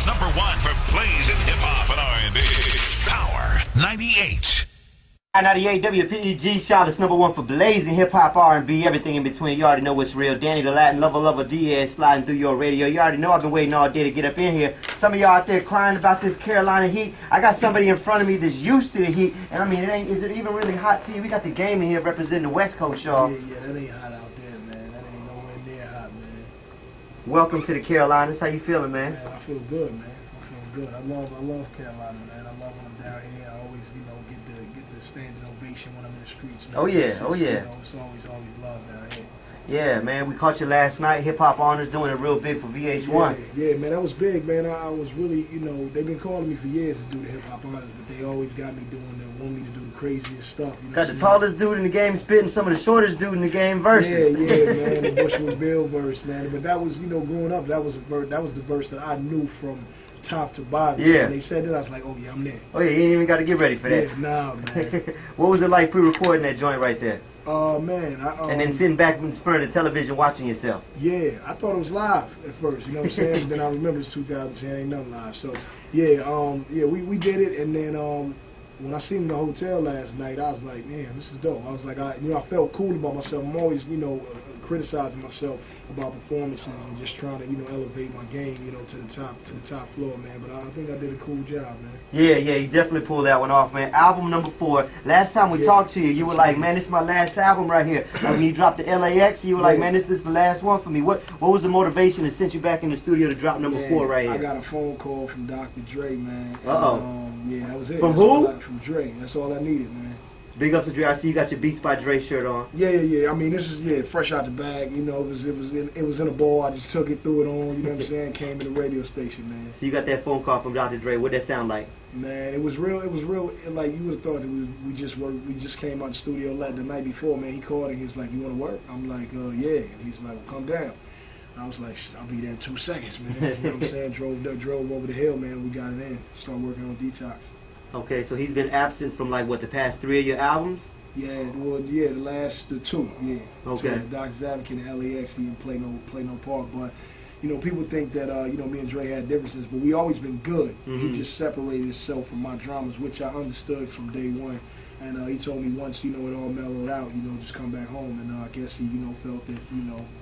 #1 for plays in hip-hop and R&B. Power 98. 98 WPEG, Charlotte's #1 for blazing hip-hop, R&B, everything in between. You already know what's real. Danny the Latin lover Diaz sliding through your radio. You already know I've been waiting all day to get up in here. Some of y'all out there crying about this Carolina heat. I got somebody in front of me that's used to the heat, and I mean, is it even really hot to you? We got the game in here representing the West Coast, y'all. Yeah, that ain't hot out there, man. That ain't nowhere near hot, man. Welcome to the Carolinas. How you feeling, man? Man, I feel good, man. I feel good. I love Carolina, man. I love when I'm down here. I always, get the standing ovation when I'm in the streets, man. Oh yeah, oh yeah. It's always love down here. Yeah, man, we caught you last night. Hip Hop Honors doing it real big for VH1. Yeah, man, that was big, man. I was really, they've been calling me for years to do the Hip Hop Honors, but they always got me want me to do the craziest stuff. Got the tallest dude in the game spitting some of the shortest dude in the game verses. Yeah, man, the Bushman Bill verse, man. But that was, growing up, that was the verse that I knew from top to bottom. Yeah. So when they said that, I was like, oh yeah, I'm there. Oh yeah, you ain't even got to get ready for that. Yeah, nah, man. What was it like pre-recording that joint right there? Man, and then sitting back in front of the television watching yourself. Yeah, I thought it was live at first, you know what I'm saying? But then I remember it's 2010, ain't nothing live. So yeah, we did it, and then when I seen him in the hotel last night, I was like, man, this is dope. I was like, I felt cool about myself. I'm always, criticizing myself about performances and just trying to, elevate my game, to the top floor, man. But I think I did a cool job, man. Yeah, you definitely pulled that one off, man. Album #4. Last time we talked to you, you were like, man, this is my last album right here. When you dropped the L.A.X, you were like, man, this is the last one for me. What was the motivation that sent you back in the studio to drop #4 right here? I got a phone call from Dr.Dre, man. Yeah, that was it. From who? From Dre. That's all I needed, man. Big up to Dre. I see you got your Beats by Dre shirt on. Yeah. I mean, this is fresh out the bag. It was in a bowl. I just took it, threw it on. You know what I'm saying? Came to the radio station, man. So you got that phone call from Dr. Dre. What'd that sound like? Man, it was real. Like you would have thought that we just worked. We just came out the studio the night before, man. He called and he was like, "You want to work?" I'm like, "Yeah." And he's like, well, "Come down." And I was like, "I'll be there in 2 seconds, man." You know what I'm saying? Drove over the hill, man. We got it in. Started working on Detox. Okay, so he's been absent from like what, the past 3 of your albums? Yeah, the last 2, yeah. Okay. So Doctor's Advocate and L.A.X, he didn't play no part, but people think that me and Dre had differences, but we always been good. He just separated himself from my dramas, which I understood from day one. And he told me once, it all mellowed out, just come back home. And I guess he, felt that,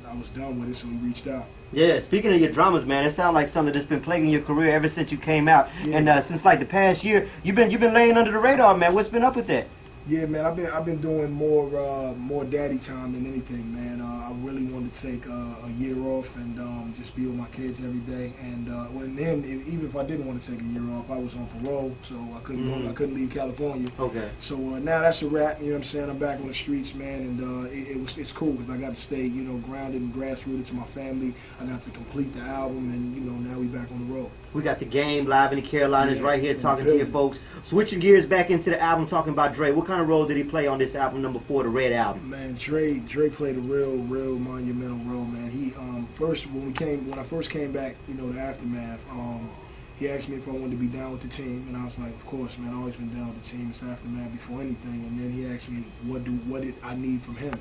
I was done with it, so he reached out. Yeah, speaking of your dramas, man, it sounds like something that's been plaguing your career ever since you came out. Yeah. And since like the past year, you've been laying under the radar, man. What's been up with that? Yeah, man, I've been doing more daddy time than anything, man. I really wanted to take a year off and just be with my kids every day. And even if I didn't want to take a year off, I was on parole, so I couldn't go. I couldn't leave California. Okay. So now that's a wrap. You know what I'm saying? I'm back on the streets, man, and it's cool because I got to stay, grounded and grassrooted to my family. I got to complete the album, and now we back on the road. We got the game live in the Carolinas right here talking to you folks. Switching gears back into the album, talking about Dre. What kind of role did he play on this album #4, the Red Album? Man, Dre played a real monumental role, man. He when I first came back, the Aftermath, he asked me if I wanted to be down with the team, and I was like, of course, man. I've always been down with the team. It's Aftermath before anything. And then he asked me what did I need from him.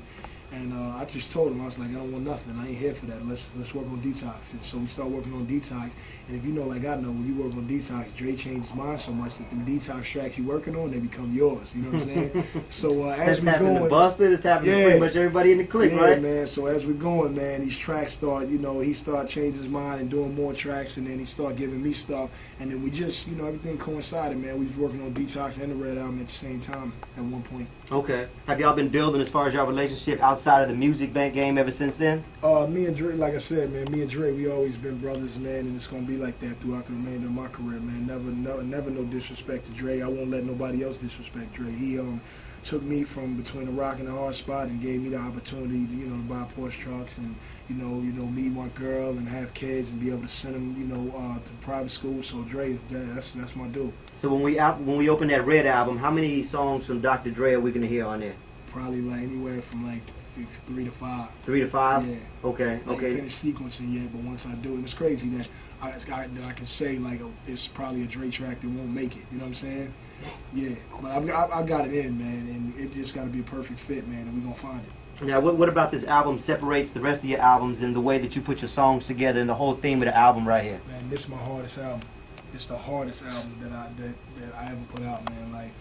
And I just told him, I was like, I don't want nothing. I ain't here for that. Let's work on Detox. And so we started working on Detox. And if you know, like I know, when you work on Detox, Dre changed his mind so much that the Detox tracks you're working on, they become yours. You know what I'm saying? So as we going, to Buster, it's happening to pretty much everybody in the clique, right? Yeah, man. So as we're going, man, these tracks start, he started changing his mind and doing more tracks, and then he started giving me stuff. And then we just, everything coincided, man. We was working on Detox and the Red Album at the same time at one point. Okay. Have y'all been building as far as your relationship outside of the music bank game ever since then? Me and Dre, like I said, man, me and Dre, we always been brothers, man, and it's gonna be like that throughout the remainder of my career, man. Never no disrespect to Dre. I won't let nobody else disrespect Dre. He took me from between a rock and a hard spot and gave me the opportunity to, to buy Porsche trucks and, meet my girl and have kids and be able to send them, to private school. So Dre, that's my dude. So when we open that Red Album, how many songs from Dr. Dre are we gonna hear on there? Probably like anywhere from like 3 to 5. 3 to 5? Yeah. Okay. I ain't finished sequencing yet, but once I do it, it's crazy that I can say like it's probably a Dre track that won't make it. You know what I'm saying? Yeah. But I got it in, man, and it just got to be a perfect fit, man, and we gonna find it. Now, what about this album separates the rest of your albums and the way that you put your songs together and the whole theme of the album right here? Man, this is my hardest album. It's the hardest album that I ever put out, man. Like,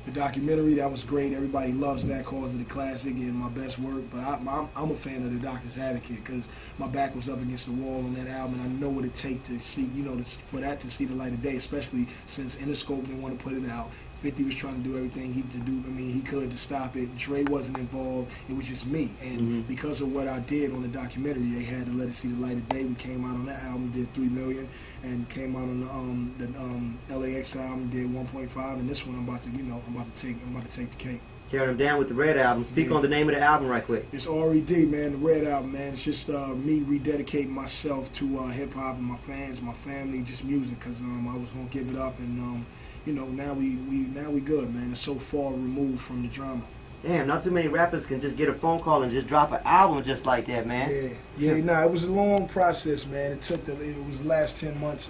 the documentary, that was great. Everybody loves that, calls it a classic and my best work. But I'm a fan of the Doctor's Advocate because my back was up against the wall on that album, and I know what it takes to see, you know, for that to see the light of day, especially since Interscope didn't want to put it out. 50 was trying to do everything he could to stop it. Dre wasn't involved. It was just me. And because of what I did on the documentary, they had to let it see the light of day. We came out on that album, did 3 million, and came out on the L.A.X. album, did 1.5, and this one I'm about to take the cake. Tearing them down with the Red album. Speak on the name of the album right quick. It's R.E.D., man, the Red album, man. It's just me rededicating myself to hip-hop and my fans, my family, just music, because I was going to give it up, and you know, now we good, man. It's so far removed from the drama. Damn, not too many rappers can just get a phone call and just drop an album just like that, man. Yeah, nah, it was a long process, man. It was the last 10 months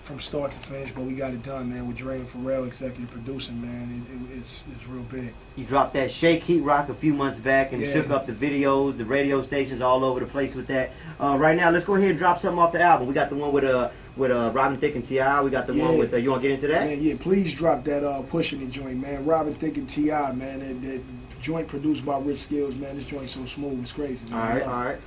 from start to finish, but we got it done, man, with Dre and Pharrell executive producing, man. It's real big. You dropped that Shake Heat Rock a few months back and shook up the videos, the radio stations all over the place with that. Right now, let's go ahead and drop something off the album. We got the one with Robin Thicke and T.I. We got the one with, you want to get into that? Man, yeah, please drop that Pushing the joint, man. Robin Thicke and T.I., man. That joint produced by Rich Skills, man. This joint's so smooth, it's crazy, man. All right.